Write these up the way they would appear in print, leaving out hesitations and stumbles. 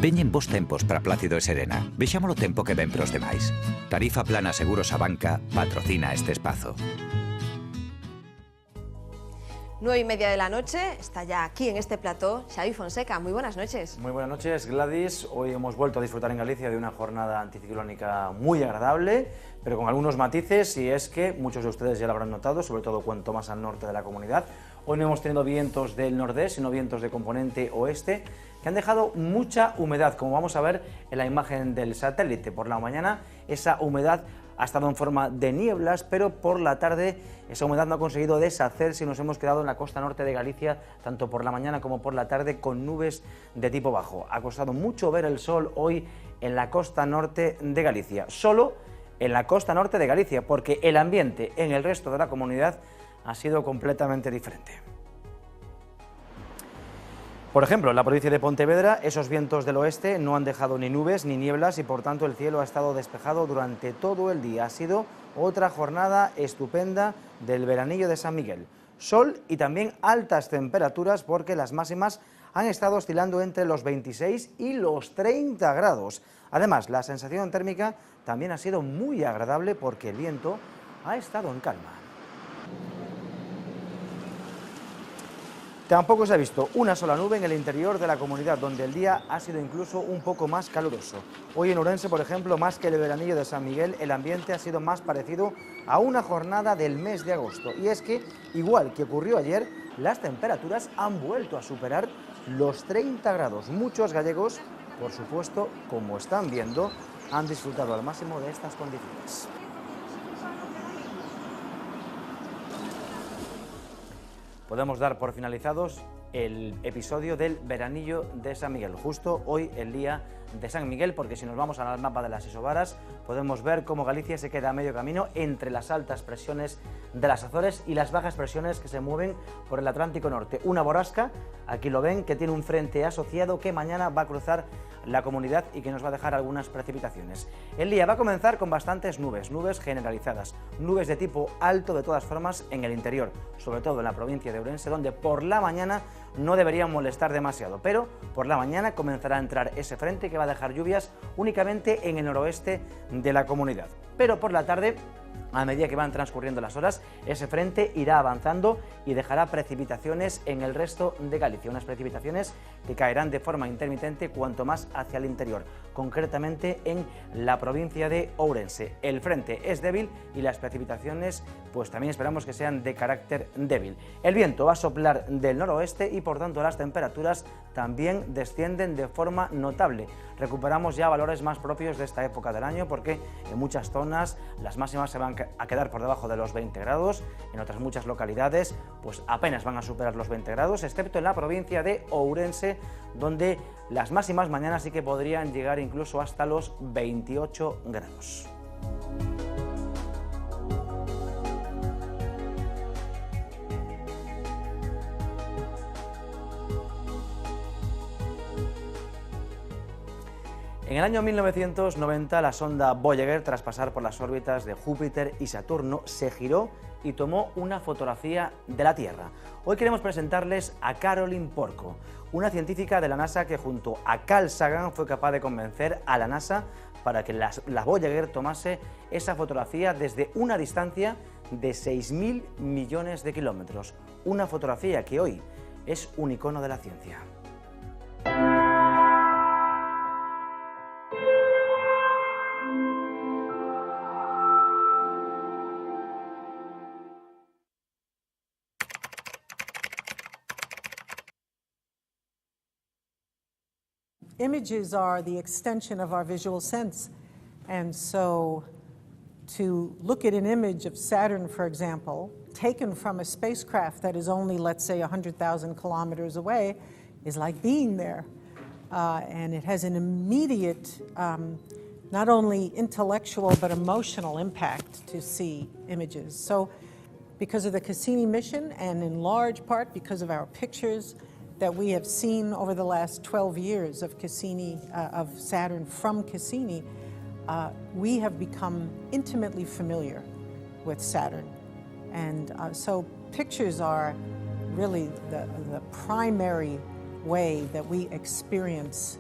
Veñen bons tempos para Plácido e Serena. Vexámolo tempo que ven pros demais. Tarifa Plana Seguros a Banca patrocina este espazo. 9:30 de la noche, está ya aquí en este plató Xavi Fonseca. Muy buenas noches. Muy buenas noches, Gladys. Hoy hemos vuelto a disfrutar en Galicia de una jornada anticiclónica muy agradable, pero con algunos matices, y es que muchos de ustedes ya lo habrán notado, sobre todo cuanto más al norte de la comunidad. Hoy no hemos tenido vientos del nordeste, sino vientos de componente oeste, que han dejado mucha humedad, como vamos a ver en la imagen del satélite. Por la mañana esa humedad ha estado en forma de nieblas, pero por la tarde esa humedad no ha conseguido deshacerse y nos hemos quedado en la costa norte de Galicia, tanto por la mañana como por la tarde, con nubes de tipo bajo. Ha costado mucho ver el sol hoy en la costa norte de Galicia, solo en la costa norte de Galicia, porque el ambiente en el resto de la comunidad ha sido completamente diferente. Por ejemplo, en la provincia de Pontevedra, esos vientos del oeste no han dejado ni nubes ni nieblas y por tanto el cielo ha estado despejado durante todo el día. Ha sido otra jornada estupenda del veranillo de San Miguel. Sol y también altas temperaturas, porque las máximas han estado oscilando entre los 26 y los 30 grados. Además, la sensación térmica también ha sido muy agradable porque el viento ha estado en calma. Tampoco se ha visto una sola nube en el interior de la comunidad, donde el día ha sido incluso un poco más caluroso. Hoy en Ourense, por ejemplo, más que el veranillo de San Miguel, el ambiente ha sido más parecido a una jornada del mes de agosto. Y es que, igual que ocurrió ayer, las temperaturas han vuelto a superar los 30 grados. Muchos gallegos, por supuesto, como están viendo, han disfrutado al máximo de estas condiciones. Podemos dar por finalizados el episodio del veranillo de San Miguel, justo hoy el día de San Miguel, porque si nos vamos al mapa de las isobaras podemos ver cómo Galicia se queda a medio camino entre las altas presiones de las Azores y las bajas presiones que se mueven por el Atlántico Norte. Una borrasca, aquí lo ven, que tiene un frente asociado que mañana va a cruzar la comunidad y que nos va a dejar algunas precipitaciones. El día va a comenzar con bastantes nubes generalizadas, nubes de tipo alto de todas formas en el interior, sobre todo en la provincia de Ourense, donde por la mañana no deberían molestar demasiado, pero por la mañana comenzará a entrar ese frente que va a dejar lluvias únicamente en el noroeste de la comunidad. Pero por la tarde, a medida que van transcurriendo las horas, ese frente irá avanzando y dejará precipitaciones en el resto de Galicia, unas precipitaciones que caerán de forma intermitente cuanto más hacia el interior, concretamente en la provincia de Ourense. El frente es débil y las precipitaciones pues también esperamos que sean de carácter débil. El viento va a soplar del noroeste y por tanto las temperaturas también descienden de forma notable. Recuperamos ya valores más propios de esta época del año, porque en muchas zonas las máximas se van a quedar por debajo de los 20 grados, en otras muchas localidades pues apenas van a superar los 20 grados, excepto en la provincia de Ourense, donde las máximas mañana sí que podrían llegar incluso hasta los 28 grados. En el año 1990, la sonda Voyager, tras pasar por las órbitas de Júpiter y Saturno, se giró y tomó una fotografía de la Tierra. Hoy queremos presentarles a Caroline Porco, una científica de la NASA que junto a Carl Sagan fue capaz de convencer a la NASA para que la Voyager tomase esa fotografía desde una distancia de 6.000 millones de kilómetros. Una fotografía que hoy es un icono de la ciencia. Images are the extension of our visual sense. And so to look at an image of Saturn, for example, taken from a spacecraft that is only, let's say, 100,000 kilometers away, is like being there. And it has an immediate, not only intellectual, but emotional impact to see images. So because of the Cassini mission, and in large part because of our pictures that we have seen over the last 12 years of Cassini, of Saturn from Cassini, we have become intimately familiar with Saturn. And so pictures are really the primary way that we experience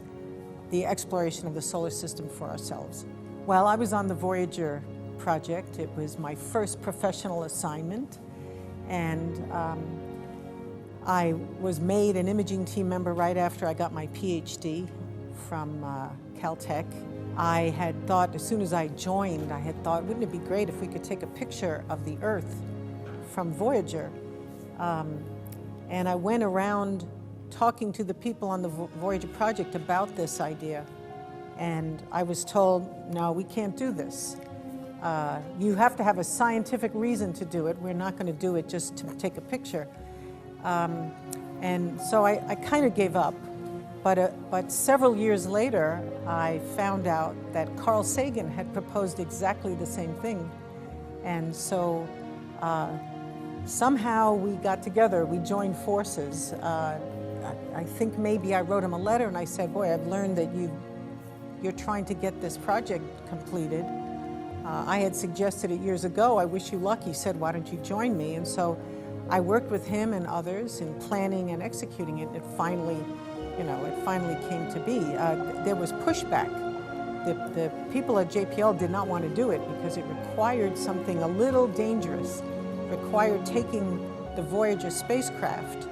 the exploration of the solar system for ourselves. Well, I was on the Voyager project. It was my first professional assignment, and I was made an imaging team member right after I got my PhD from Caltech. I had thought, as soon as I joined, I had thought, wouldn't it be great if we could take a picture of the Earth from Voyager? And I went around talking to the people on the Voyager project about this idea. And I was told, no, we can't do this. You have to have a scientific reason to do it. We're not going to do it just to take a picture. And so I kind of gave up. But several years later, I found out that Carl Sagan had proposed exactly the same thing. And so somehow we got together, we joined forces. I think maybe I wrote him a letter and I said, boy, I've learned that you're trying to get this project completed. I had suggested it years ago. I wish you luck. He said, why don't you join me? And so I worked with him and others in planning and executing it. It finally came to be. There was pushback. The people at JPL did not want to do it because it required something a little dangerous. It required taking the Voyager spacecraft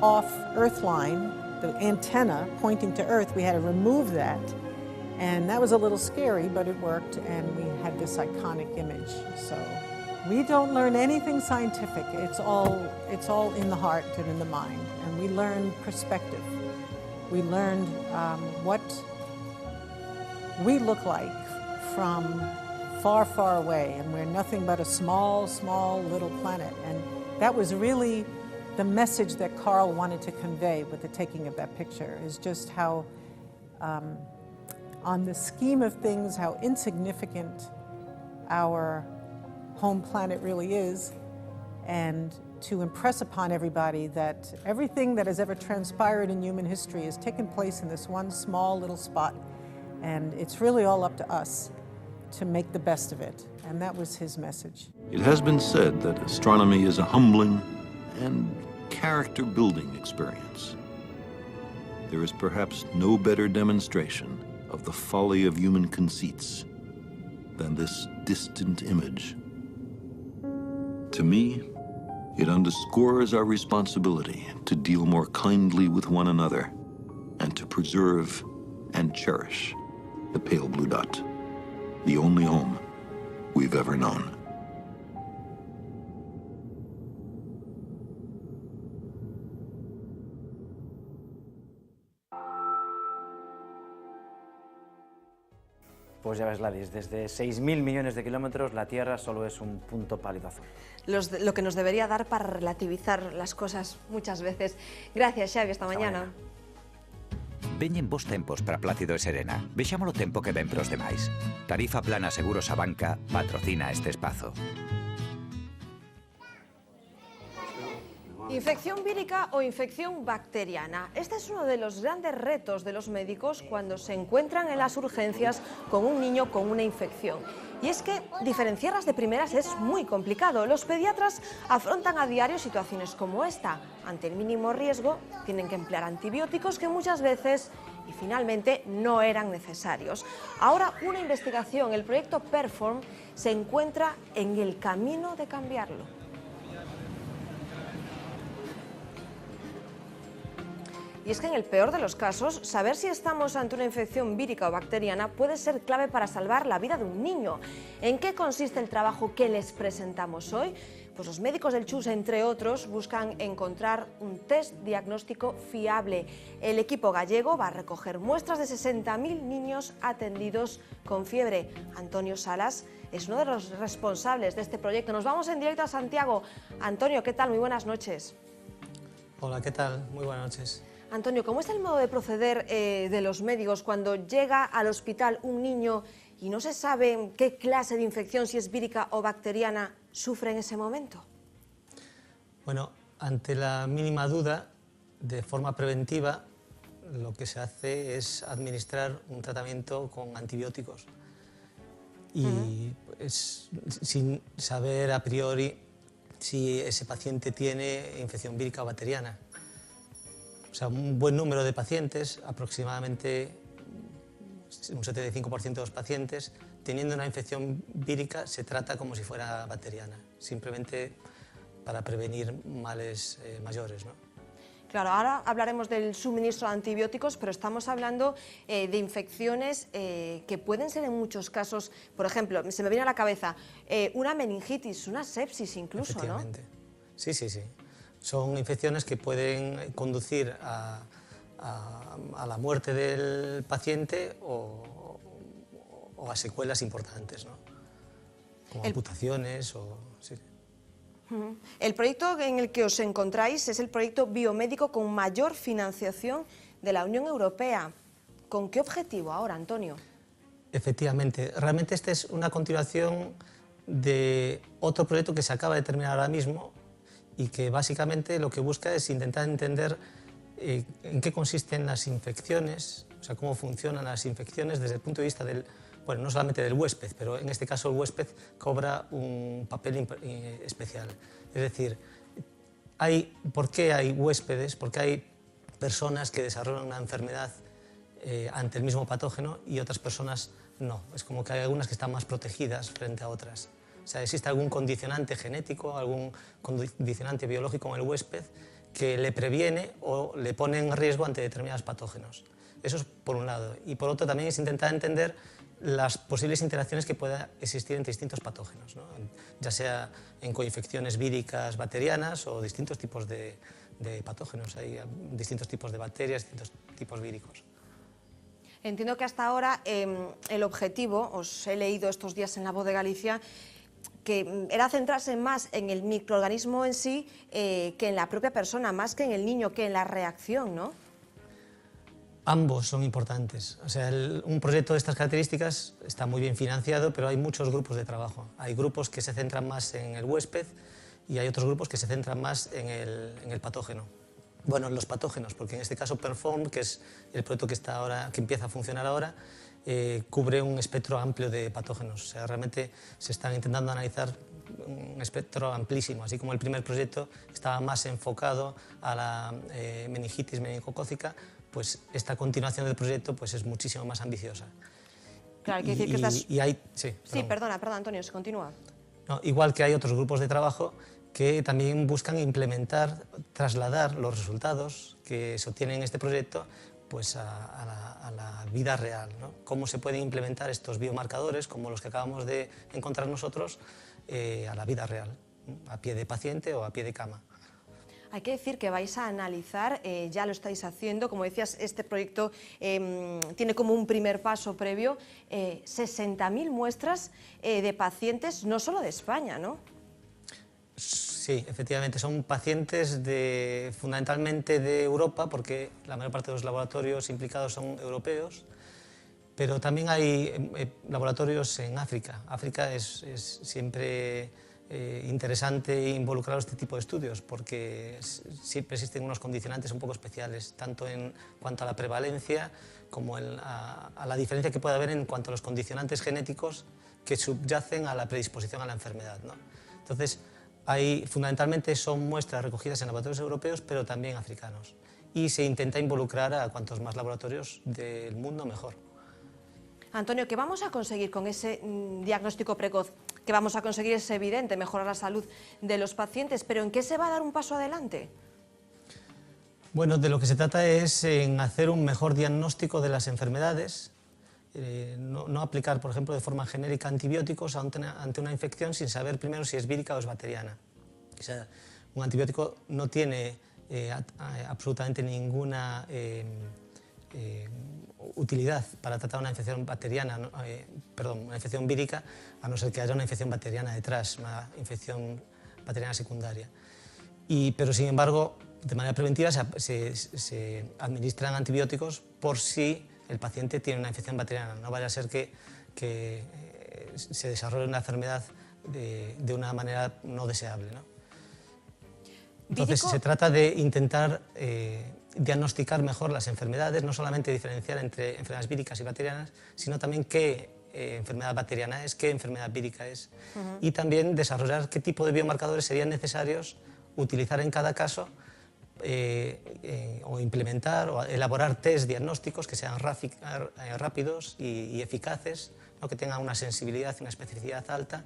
off Earthline, the antenna pointing to Earth. We had to remove that. And that was a little scary, but it worked, and we had this iconic image. So we don't learn anything scientific. It's all in the heart and in the mind. And we learn perspective. We learned what we look like from far, far away, and we're nothing but a small, small little planet. And that was really the message that Carl wanted to convey with the taking of that picture, is just how, on the scheme of things, how insignificant our home planet really is, and to impress upon everybody that everything that has ever transpired in human history has taken place in this one small little spot, and it's really all up to us to make the best of it. And that was his message. It has been said that astronomy is a humbling and character-building experience. There is perhaps no better demonstration of the folly of human conceits than this distant image. To me, it underscores our responsibility to deal more kindly with one another and to preserve and cherish the pale blue dot, the only home we've ever known. Pues ya ves, Gladys, desde 6.000 millones de kilómetros la Tierra solo es un punto pálido azul. Lo que nos debería dar para relativizar las cosas muchas veces. Gracias, Xavi, hasta mañana. Veñen vos tempos para Plácido e Serena. Vexámolo tempo que ven pros demais. Tarifa Plana Seguros Abanca patrocina este espazo. ¿Infección vírica o infección bacteriana? Este es uno de los grandes retos de los médicos cuando se encuentran en las urgencias con un niño con una infección. Y es que diferenciarlas de primeras es muy complicado. Los pediatras afrontan a diario situaciones como esta. Ante el mínimo riesgo, tienen que emplear antibióticos que muchas veces y finalmente no eran necesarios. Ahora una investigación, el proyecto Perform, se encuentra en el camino de cambiarlo. Y es que en el peor de los casos, saber si estamos ante una infección vírica o bacteriana puede ser clave para salvar la vida de un niño. ¿En qué consiste el trabajo que les presentamos hoy? Pues los médicos del CHUS, entre otros, buscan encontrar un test diagnóstico fiable. El equipo gallego va a recoger muestras de 60.000 niños atendidos con fiebre. Antonio Salas es uno de los responsables de este proyecto. Nos vamos en directo a Santiago. Antonio, ¿qué tal? Muy buenas noches. Hola, ¿qué tal? Muy buenas noches. Antonio, ¿cómo es el modo de proceder de los médicos cuando llega al hospital un niño y no se sabe qué clase de infección, si es vírica o bacteriana, sufre en ese momento? Bueno, ante la mínima duda, de forma preventiva, lo que se hace es administrar un tratamiento con antibióticos. Y sin saber a priori si ese paciente tiene infección vírica o bacteriana. O sea, un buen número de pacientes, aproximadamente un 75% de los pacientes, teniendo una infección vírica, se trata como si fuera bacteriana, simplemente para prevenir males mayores, ¿no? Claro, ahora hablaremos del suministro de antibióticos, pero estamos hablando de infecciones que pueden ser en muchos casos, por ejemplo, se me viene a la cabeza una meningitis, una sepsis incluso, Efectivamente. ¿no? Sí, sí, sí. Son infecciones que pueden conducir a la muerte del paciente o a secuelas importantes, ¿no? Como amputaciones o... Sí. El proyecto en el que os encontráis es el proyecto biomédico con mayor financiación de la Unión Europea. ¿Con qué objetivo ahora, Antonio? Efectivamente, realmente esta es una continuación de otro proyecto que se acaba de terminar ahora mismo y que básicamente lo que busca es intentar entender en qué consisten las infecciones, o sea, cómo funcionan las infecciones desde el punto de vista del, bueno, no solamente del huésped, pero en este caso el huésped cobra un papel especial. Es decir, ¿por qué hay huéspedes? ¿Por qué hay personas que desarrollan una enfermedad ante el mismo patógeno y otras personas no? Es como que hay algunas que están más protegidas frente a otras. O sea, existe algún condicionante genético, algún condicionante biológico en el huésped que le previene o le pone en riesgo ante determinados patógenos. Eso es por un lado. Y por otro también es intentar entender las posibles interacciones que pueda existir entre distintos patógenos, ¿no? Ya sea en coinfecciones víricas bacterianas o distintos tipos de patógenos. Hay distintos tipos de bacterias, distintos tipos víricos. Entiendo que hasta ahora el objetivo, os he leído estos días en La Voz de Galicia, que era centrarse más en el microorganismo en sí que en la propia persona, más que en el niño, que en la reacción, ¿no? Ambos son importantes. O sea, un proyecto de estas características está muy bien financiado, pero hay muchos grupos de trabajo. Hay grupos que se centran más en el huésped y hay otros grupos que se centran más en el patógeno. Bueno, en los patógenos, porque en este caso Perform, que es el proyecto que empieza a funcionar ahora, cubre un espectro amplio de patógenos. O sea, realmente se están intentando analizar un espectro amplísimo, así como el primer proyecto estaba más enfocado a la meningitis meningocócica, pues esta continuación del proyecto pues es muchísimo más ambiciosa. Claro, hay que decir que estás... Sí, perdona, Antonio, se continúa. No, igual que hay otros grupos de trabajo que también buscan implementar, trasladar los resultados que se obtienen en este proyecto pues a la vida real, ¿no? Cómo se pueden implementar estos biomarcadores, como los que acabamos de encontrar nosotros, a la vida real, ¿no? A pie de paciente o a pie de cama. Hay que decir que vais a analizar, ya lo estáis haciendo, como decías, este proyecto tiene como un primer paso previo 60.000 muestras de pacientes, no solo de España, ¿no? Sí, efectivamente, son pacientes fundamentalmente de Europa, porque la mayor parte de los laboratorios implicados son europeos, pero también hay laboratorios en África. África es siempre interesante involucrar este tipo de estudios, porque siempre existen unos condicionantes un poco especiales, tanto en cuanto a la prevalencia como a la diferencia que puede haber en cuanto a los condicionantes genéticos que subyacen a la predisposición a la enfermedad, ¿no? Entonces, fundamentalmente son muestras recogidas en laboratorios europeos, pero también africanos. Y se intenta involucrar a cuantos más laboratorios del mundo, mejor. Antonio, ¿qué vamos a conseguir con ese diagnóstico precoz? ¿Qué vamos a conseguir? Es evidente, mejorar la salud de los pacientes, pero ¿en qué se va a dar un paso adelante? Bueno, de lo que se trata es en hacer un mejor diagnóstico de las enfermedades, no aplicar, por ejemplo, de forma genérica antibióticos ante una infección sin saber primero si es vírica o es bacteriana. O sea, un antibiótico no tiene absolutamente ninguna utilidad para tratar una infección bacteriana, una infección vírica, a no ser que haya una infección bacteriana detrás, una infección bacteriana secundaria. Pero, sin embargo, de manera preventiva se administran antibióticos por si el paciente tiene una infección bacteriana. No vaya a ser que se desarrolle una enfermedad de una manera no deseable, ¿no? Entonces, se trata de intentar diagnosticar mejor las enfermedades, no solamente diferenciar entre enfermedades víricas y bacterianas, sino también qué enfermedad bacteriana es, qué enfermedad vírica es, y también desarrollar qué tipo de biomarcadores serían necesarios utilizar en cada caso o implementar o elaborar test diagnósticos que sean rápidos y eficaces, ¿no? Que tengan una sensibilidad y una especificidad alta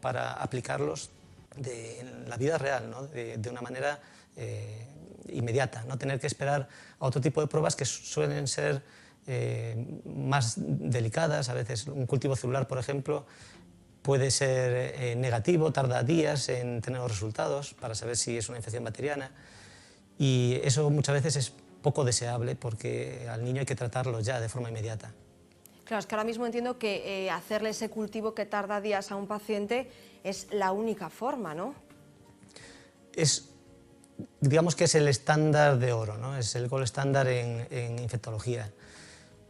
para aplicarlos en la vida real, ¿no? de una manera inmediata, no tener que esperar a otro tipo de pruebas que suelen ser más delicadas. A veces un cultivo celular, por ejemplo, puede ser negativo, tarda días en tener los resultados para saber si es una infección bacteriana, y eso muchas veces es poco deseable porque al niño hay que tratarlo ya de forma inmediata. Claro, es que ahora mismo entiendo que hacerle ese cultivo que tarda días a un paciente es la única forma, ¿no? Digamos que es el estándar de oro, ¿no? Es el gold estándar en infectología.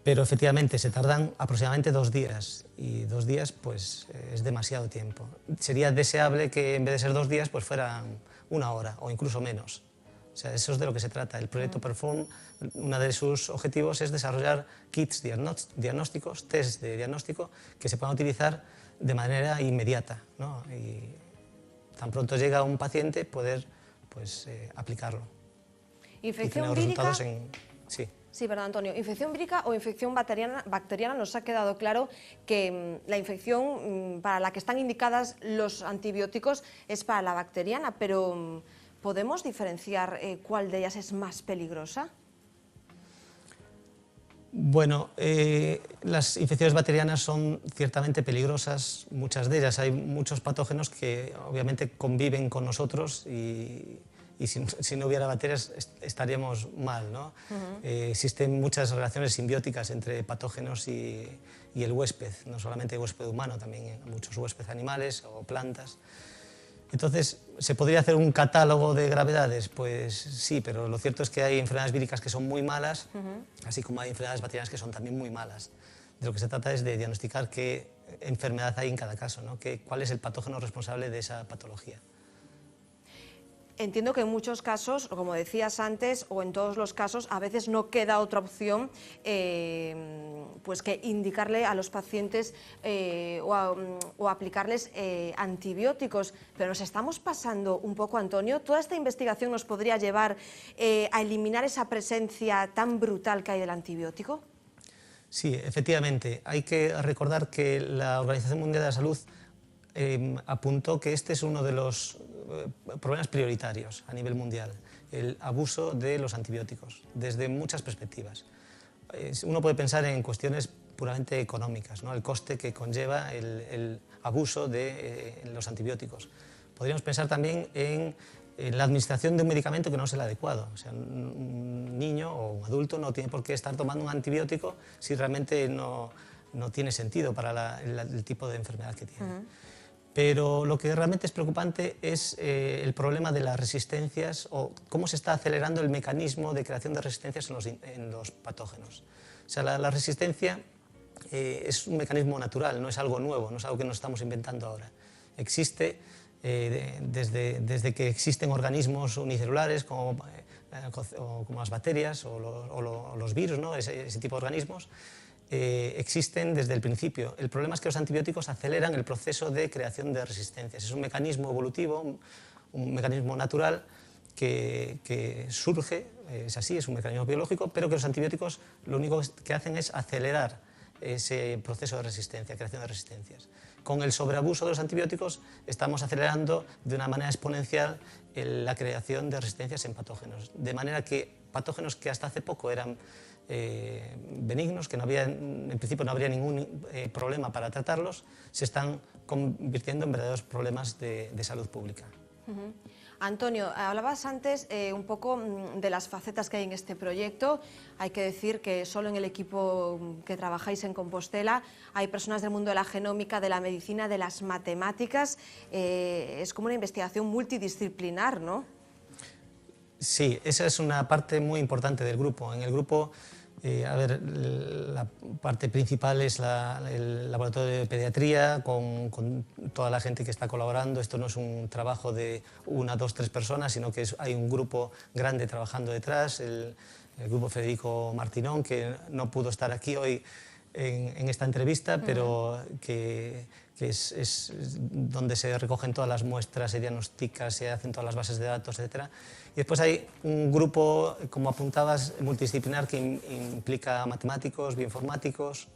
Pero efectivamente se tardan aproximadamente 2 días, y 2 días pues es demasiado tiempo. Sería deseable que en vez de ser 2 días pues fueran 1 hora o incluso menos. O sea, eso es de lo que se trata. El proyecto PERFORM, uno de sus objetivos es desarrollar kits diagnósticos, test de diagnóstico que se puedan utilizar de manera inmediata, ¿no? Y tan pronto llega un paciente poder pues aplicarlo. Infección vírica. Sí. Sí, perdón, Antonio. Infección vírica o infección bacteriana, nos ha quedado claro que la infección para la que están indicadas los antibióticos es para la bacteriana, pero ¿podemos diferenciar cuál de ellas es más peligrosa? Bueno, las infecciones bacterianas son ciertamente peligrosas, muchas de ellas. Hay muchos patógenos que obviamente conviven con nosotros y si no hubiera bacterias estaríamos mal, ¿no? Existen muchas relaciones simbióticas entre patógenos y el huésped, no solamente el huésped humano, también muchos huéspedes animales o plantas. Entonces, ¿se podría hacer un catálogo de gravedades? Pues sí, pero lo cierto es que hay enfermedades víricas que son muy malas, así como hay enfermedades bacterianas que son también muy malas. De lo que se trata es de diagnosticar qué enfermedad hay en cada caso, ¿no? Cuál es el patógeno responsable de esa patología. Entiendo que en muchos casos, como decías antes, o en todos los casos, a veces no queda otra opción pues que indicarle a los pacientes o aplicarles antibióticos. Pero nos estamos pasando un poco, Antonio. ¿Toda esta investigación nos podría llevar a eliminar esa presencia tan brutal que hay del antibiótico? Sí, efectivamente. Hay que recordar que la Organización Mundial de la Salud apuntó que este es uno de los problemas prioritarios a nivel mundial, el abuso de los antibióticos, desde muchas perspectivas. Uno puede pensar en cuestiones puramente económicas, ¿no? El coste que conlleva el abuso de los antibióticos. Podríamos pensar también en la administración de un medicamento que no es el adecuado. O sea, un niño o un adulto no tiene por qué estar tomando un antibiótico si realmente no tiene sentido para el tipo de enfermedad que tiene. Pero lo que realmente es preocupante es el problema de las resistencias o cómo se está acelerando el mecanismo de creación de resistencias en los patógenos. O sea, la resistencia es un mecanismo natural, no es algo nuevo, no es algo que nos estamos inventando ahora. Existe desde que existen organismos unicelulares como las bacterias o los virus, ¿no? ese tipo de organismos. Existen desde el principio. El problema es que los antibióticos aceleran el proceso de creación de resistencias. Es un mecanismo evolutivo, un mecanismo natural que surge, es así, es un mecanismo biológico, pero que los antibióticos lo único que hacen es acelerar ese proceso de resistencia, creación de resistencias. Con el sobreabuso de los antibióticos estamos acelerando de una manera exponencial la creación de resistencias en patógenos, de manera que patógenos que hasta hace poco eran benignos, que en principio no habría ningún problema para tratarlos, se están convirtiendo en verdaderos problemas de salud pública. Antonio, hablabas antes un poco de las facetas que hay en este proyecto. Hay que decir que solo en el equipo que trabajáis en Compostela hay personas del mundo de la genómica, de la medicina, de las matemáticas. Es como una investigación multidisciplinar, ¿no? Sí, esa es una parte muy importante del grupo. En el grupo, la parte principal es el laboratorio de pediatría con toda la gente que está colaborando. Esto no es un trabajo de 1, 2, 3 personas, sino que hay un grupo grande trabajando detrás. El grupo Federico Martinón, que no pudo estar aquí hoy en esta entrevista, pero que que es donde se recogen todas las muestras, se diagnostican, se hacen todas las bases de datos, etc. Y después hay un grupo, como apuntabas, multidisciplinar que implica matemáticos, bioinformáticos,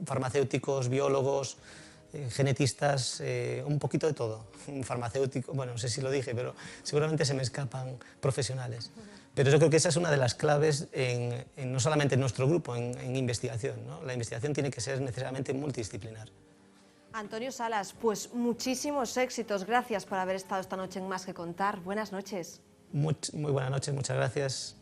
farmacéuticos, biólogos, genetistas, un poquito de todo. Farmacéutico, bueno, no sé si lo dije, pero seguramente se me escapan profesionales. Pero yo creo que esa es una de las claves, no solamente en nuestro grupo, en investigación, ¿no? La investigación tiene que ser necesariamente multidisciplinar. Antonio Salas, pues muchísimos éxitos. Gracias por haber estado esta noche en Más que Contar. Buenas noches. Muy buenas noches, muchas gracias.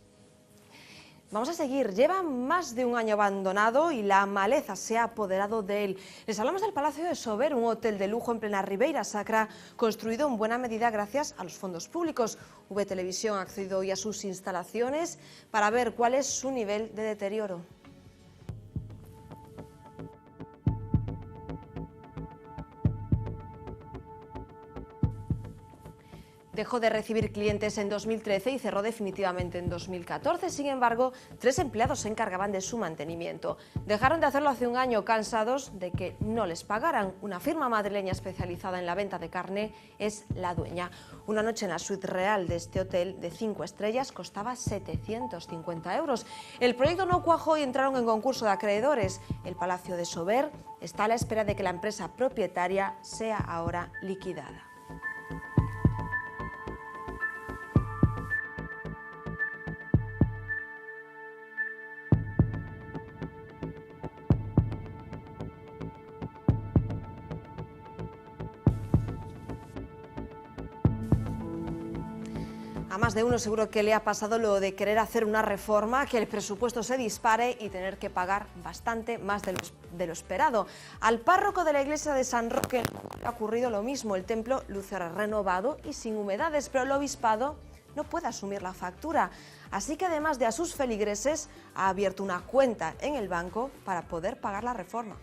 Vamos a seguir. Lleva más de un año abandonado y la maleza se ha apoderado de él. Les hablamos del Palacio de Sober, un hotel de lujo en plena Ribeira Sacra, construido en buena medida gracias a los fondos públicos. VTelevisión ha accedido hoy a sus instalaciones para ver cuál es su nivel de deterioro. Dejó de recibir clientes en 2013 y cerró definitivamente en 2014. Sin embargo, 3 empleados se encargaban de su mantenimiento. Dejaron de hacerlo hace un año, cansados de que no les pagaran. Una firma madrileña especializada en la venta de carne es la dueña. Una noche en la suite real de este hotel de 5 estrellas costaba 750 euros. El proyecto no cuajó y entraron en concurso de acreedores. El Palacio de Sober está a la espera de que la empresa propietaria sea ahora liquidada. A más de uno seguro que le ha pasado lo de querer hacer una reforma, que el presupuesto se dispare y tener que pagar bastante más de lo esperado. Al párroco de la iglesia de San Roque ha ocurrido lo mismo. El templo luce ahora renovado y sin humedades, pero el obispado no puede asumir la factura. Así que además de a sus feligreses, ha abierto una cuenta en el banco para poder pagar la reforma.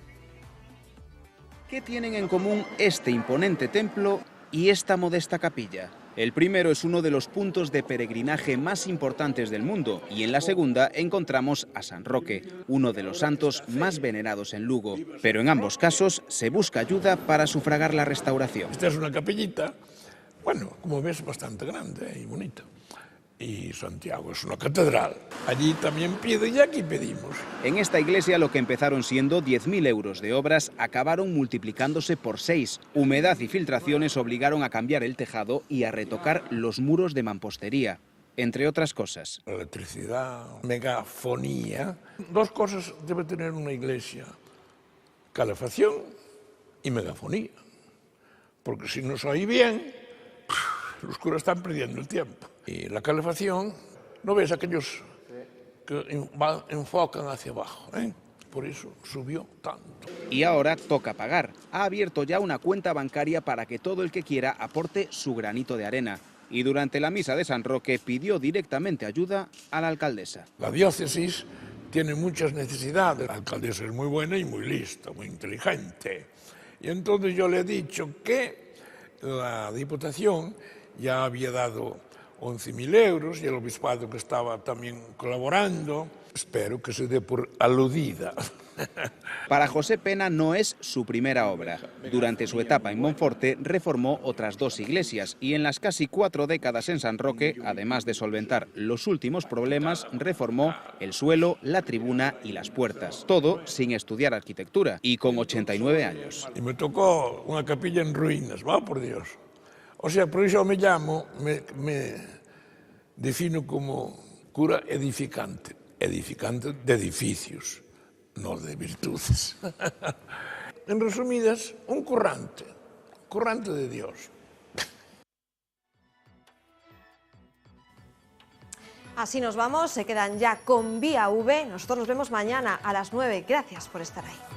¿Qué tienen en común este imponente templo y esta modesta capilla? El primero es uno de los puntos de peregrinaje más importantes del mundo y en la segunda encontramos a San Roque, uno de los santos más venerados en Lugo. Pero en ambos casos se busca ayuda para sufragar la restauración. Esta es una capellita, bueno, como ves, bastante grande y bonita. Y Santiago es una catedral. Allí también pide y aquí pedimos. En esta iglesia lo que empezaron siendo 10.000 euros de obras acabaron multiplicándose por 6. Humedad y filtraciones obligaron a cambiar el tejado y a retocar los muros de mampostería, entre otras cosas. Electricidad, megafonía. 2 cosas debe tener una iglesia: calefacción y megafonía. Porque si no se oye bien, los curas están perdiendo el tiempo. Y la calefacción, ¿no ves aquellos que enfocan hacia abajo? Por eso subió tanto. Y ahora toca pagar. Ha abierto ya una cuenta bancaria para que todo el que quiera aporte su granito de arena. Y durante la misa de San Roque pidió directamente ayuda a la alcaldesa. La diócesis tiene muchas necesidades. La alcaldesa es muy buena y muy lista, muy inteligente. Y entonces yo le he dicho que la Diputación ya había dado 11.000 euros y el obispado que estaba también colaborando. Espero que se dé por aludida. Para José Pena no es su primera obra. Durante su etapa en Monforte reformó otras 2 iglesias y en las casi 4 décadas en San Roque, además de solventar los últimos problemas, reformó el suelo, la tribuna y las puertas. Todo sin estudiar arquitectura y con 89 años. Y me tocó una capilla en ruinas, va por Dios. O sea, por eso me llamo, me defino como cura edificante. Edificante de edificios, no de virtudes. En resumidas, un currante de Dios. Así nos vamos, se quedan ya con Vía V. Nosotros nos vemos mañana a las 9. Gracias por estar ahí.